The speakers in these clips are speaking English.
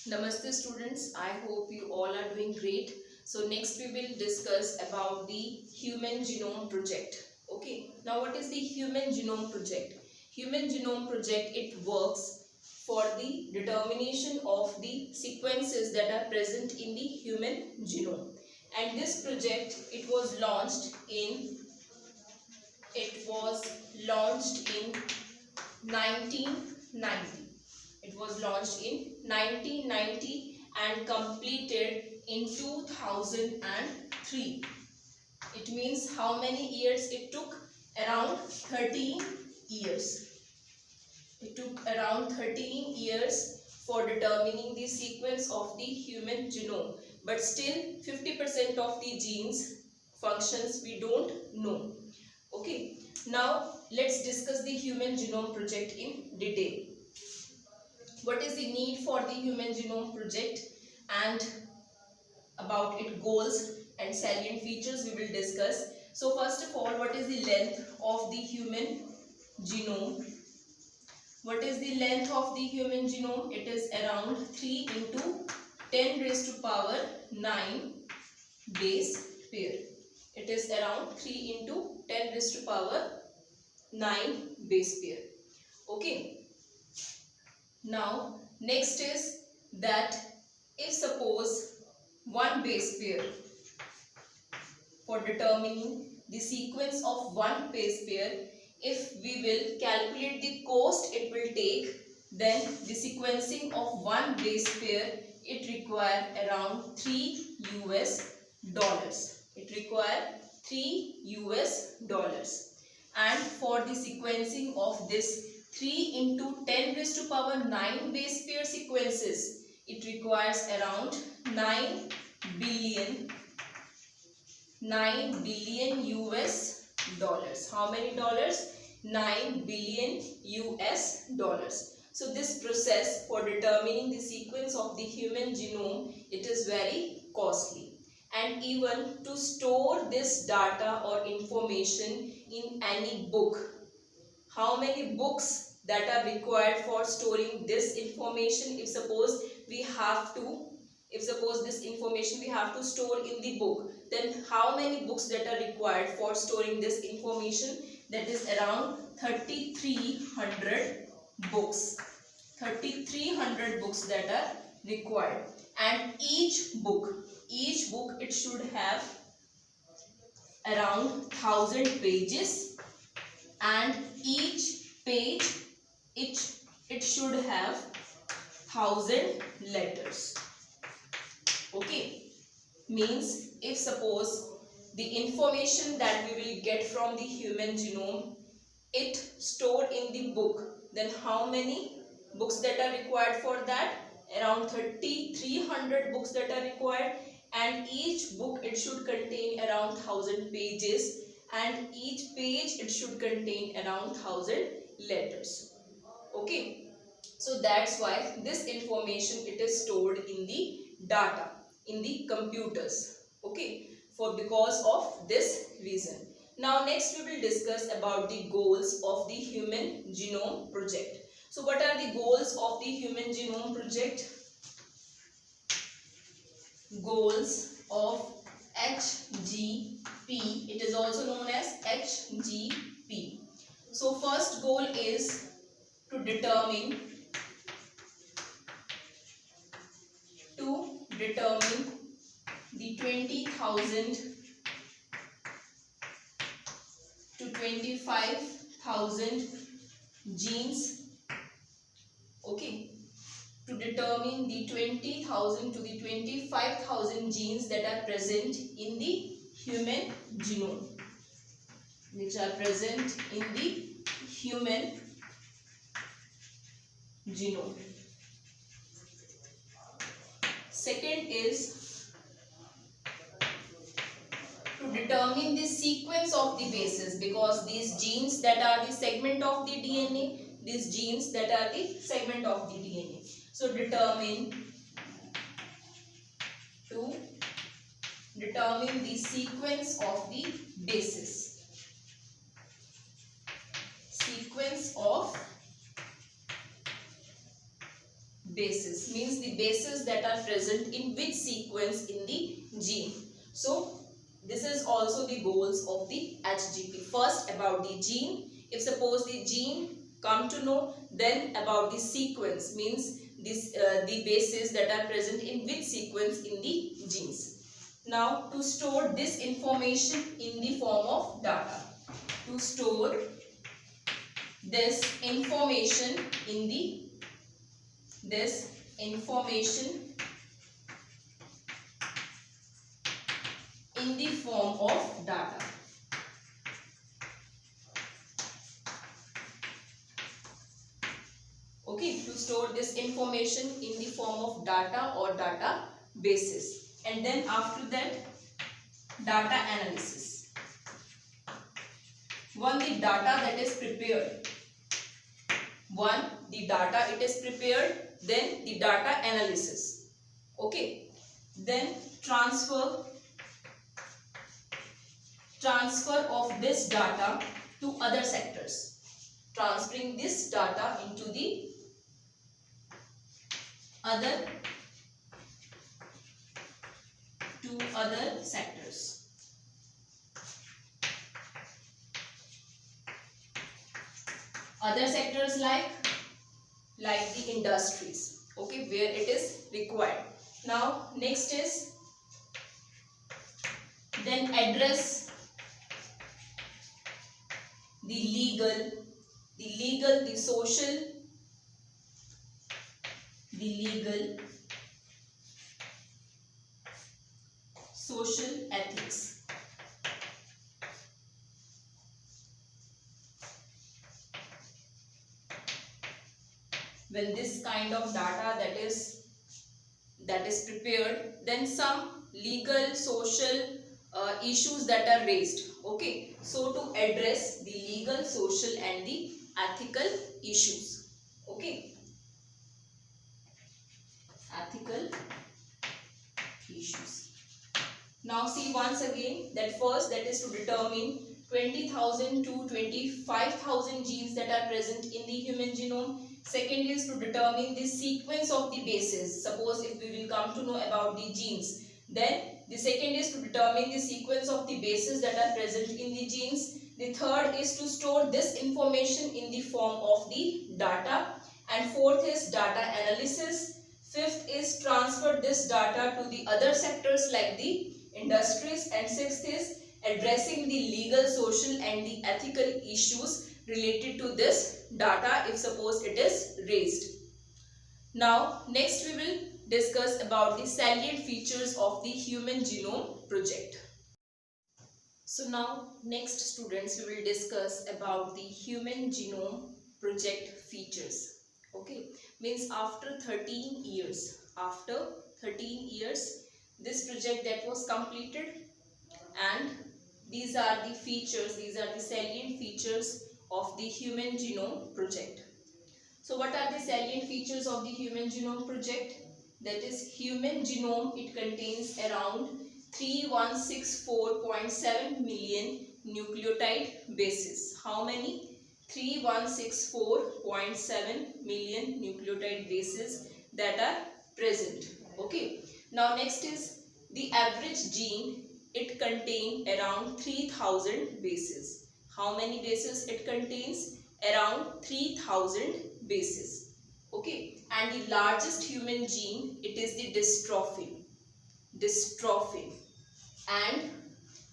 Namaste students, I hope you all are doing great. So next we will discuss about the Human Genome Project. Okay, now what is the Human Genome Project? Human Genome Project, it works for the determination of the sequences that are present in the human genome. And this project, it was launched in 1990. It was launched in 1990 and completed in 2003. It means how many years it took? Around 13 years. It took around 13 years for determining the sequence of the human genome. But still 50% of the genes functions we don't know. Okay. Now let's discuss the Human Genome Project in detail. What is the need for the Human Genome Project and about its goals and salient features we will discuss. So first of all, what is the length of the human genome? What is the length of the human genome? It is around 3 into 10 raised to power 9 base pair. It is around 3 into 10 raised to power 9 base pair. Okay. Now, next is that if suppose one base pair, for determining the sequence of one base pair, if we will calculate the cost it will take, then the sequencing of one base pair, it require around $3. It require $3. And for the sequencing of this 3 into 10 raised to power 9 base pair sequences, it requires around 9 billion US dollars. How many dollars? 9 billion US dollars. So this process for determining the sequence of the human genome, it is very costly. And even to store this data or information in any book, how many books that are required for storing this information? If suppose this information we have to store in the book, then how many books that are required for storing this information? That is around 3,300 books. 3,300 books that are required. And each book it should have around 1,000 pages, and each page it should have 1,000 letters. Okay, means if suppose the information that we will get from the human genome, it stored in the book, then how many books that are required for that? Around 3,300 books that are required, and each book it should contain around 1,000 pages, and each page it should contain around 1,000 letters. Okay, so that's why this information it is stored in the data, in the computers. Okay, because of this reason. Now next we will discuss about the goals of the Human Genome Project. So what are the goals of the Human Genome Project? Goals of HGP. It is also known as HGP. So first goal is to determine the 20,000 to 25,000 genes. Okay, to determine the 20,000 to the 25,000 genes that are present in the human genome, which are present in the human genome. Second is to determine the sequence of the bases, because these genes that are the segment of the DNA, these genes that are the segment of the DNA. So determine the sequence of the bases. Sequence of bases, means the bases that are present in which sequence in the gene. So this is also the goals of the HGP. First about the gene. If suppose the gene come to know, then about the sequence, means this the bases that are present in which sequence in the genes. Now to store this information in the form of data. To store this information in the form of data. Okay, to store this information in the form of data or data bases. And then after that, data analysis. One, the data that is prepared. Then the data analysis. Okay. Then transfer of this data to other sectors. Transferring this data into the other sectors. Other sectors like the industries, okay, where it is required. Now next is then address the legal, the social, ethics. When this kind of data that is prepared, then some legal, social issues that are raised. Okay, so to address the legal, social and the ethical issues. Okay, ethical issues. Now see once again that first, that is to determine 20,000 to 25,000 genes that are present in the human genome. Second is to determine the sequence of the bases. Suppose if we will come to know about the genes, then the second is to determine the sequence of the bases that are present in the genes. The third is to store this information in the form of the data. And fourth is data analysis. Fifth is transfer this data to the other sectors like the industries. And sixth is addressing the legal, social and the ethical issues related to this data if suppose it is raised. Now next we will discuss about the salient features of the Human Genome Project. So now next students we will discuss about the Human Genome Project features. Okay, means after 13 years this project that was completed, and these are the features, these are the salient features of the Human Genome Project. So what are the salient features of the Human Genome Project? That is, human genome, it contains around 3164.7 million nucleotide bases. How many? 3164.7 million nucleotide bases that are present. Okay. Now next is the average gene, it contains around 3000 bases. How many bases it contains? Around 3000 bases. Okay, and the largest human gene, it is the dystrophin. And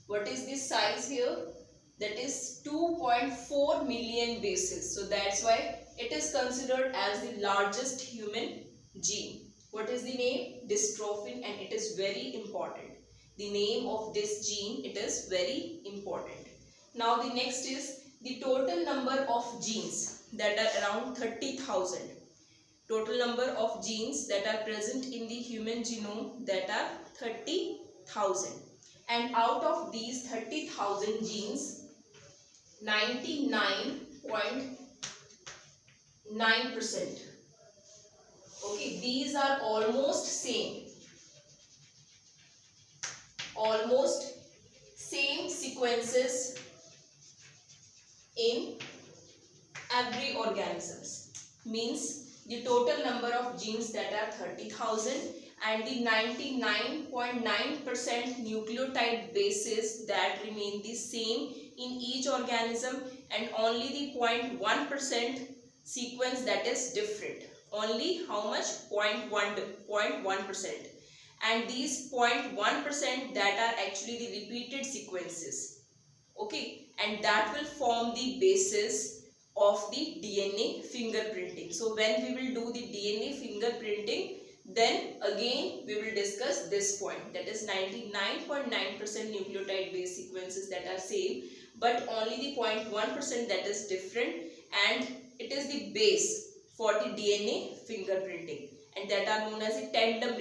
what is the size here? That is 2.4 million bases. So that's why it is considered as the largest human gene. What is the name? Dystrophin, and it is very important. The name of this gene, it is very important. Now the next is the total number of genes that are around 30,000. Total number of genes that are present in the human genome, that are 30,000. And out of these 30,000 genes, 99.9%. Okay, these are almost same sequences in every organisms. Means the total number of genes that are 30,000, and the 99.9% nucleotide bases that remain the same in each organism, and only the 0.1% sequence that is different. Only how much? 0.1%. And these 0.1% that are actually the repeated sequences. Okay, and that will form the basis of the DNA fingerprinting. So when we will do the DNA fingerprinting, then again we will discuss this point, that is 99.9% nucleotide base sequences that are same, but only the 0.1% that is different, and it is the base for the DNA fingerprinting, and that are known as the tandem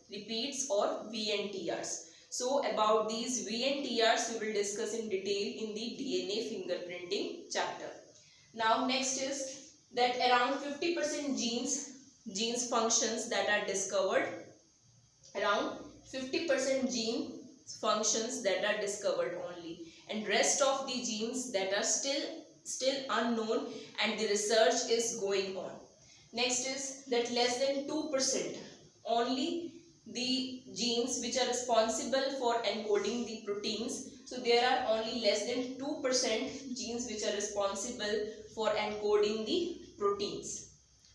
repeats, or VNTRs. So about these VNTRs we will discuss in detail in the DNA fingerprinting chapter. Now next is that around 50% genes functions that are discovered, around 50% gene functions that are discovered only, and rest of the genes that are still unknown, and the research is going on. Next is that less than 2% only the genes which are responsible for encoding the proteins. So there are only less than 2% genes which are responsible for encoding the proteins.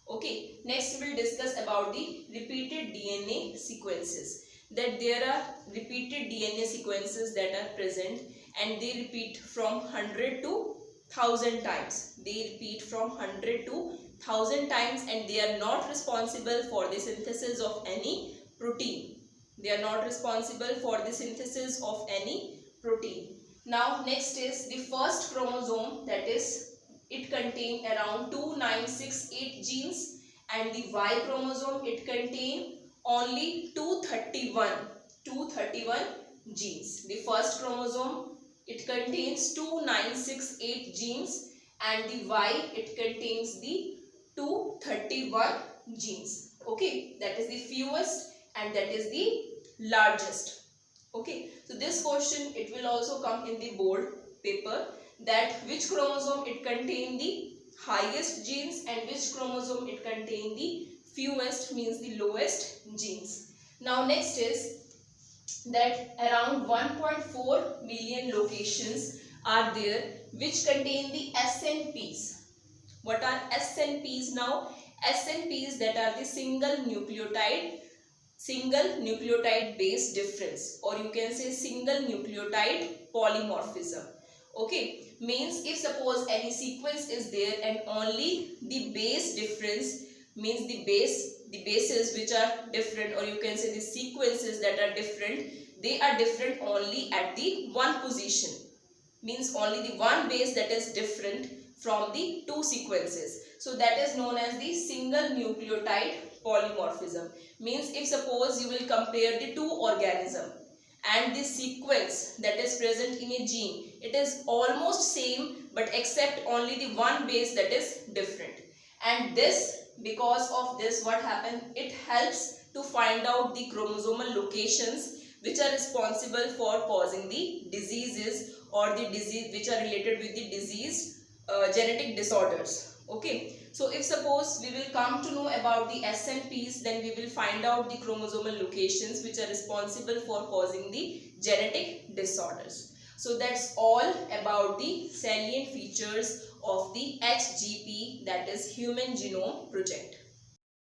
Okay, next we will discuss about the repeated DNA sequences. That there are repeated DNA sequences that are present, and they repeat from 100 to 1000 times. They repeat from 100 to 1000 times, and they are not responsible for the synthesis of any protein. They are not responsible for the synthesis of any protein. Now next is the first chromosome, that is it contains around 2968 genes, and the Y chromosome it contains only 231 genes. The first chromosome it contains 2968 genes, and the Y it contains the 231 genes. Okay, that is the fewest and that is the largest. Okay, so this question it will also come in the board paper, that which chromosome it contain the highest genes and which chromosome it contain the fewest, means the lowest genes. Now next is that around 1.4 million locations are there which contain the SNPs. What are SNPs now? SNPs that are the single nucleotide base difference, or you can say single nucleotide polymorphism. Okay, means if suppose any sequence is there and only the base difference, means the bases which are different, or you can say the sequences that are different, they are different only at the one position, means only the one base that is different from the two sequences. So that is known as the single nucleotide polymorphism. Means if suppose you will compare the two organisms and the sequence that is present in a gene, it is almost same, but except only the one base that is different. And this, because of this, what happens, it helps to find out the chromosomal locations which are responsible for causing the diseases, or the disease which are related with the disease genetic disorders. Okay, so if suppose we will come to know about the SNPs, then we will find out the chromosomal locations which are responsible for causing the genetic disorders. So that's all about the salient features of the HGP, that is Human Genome Project.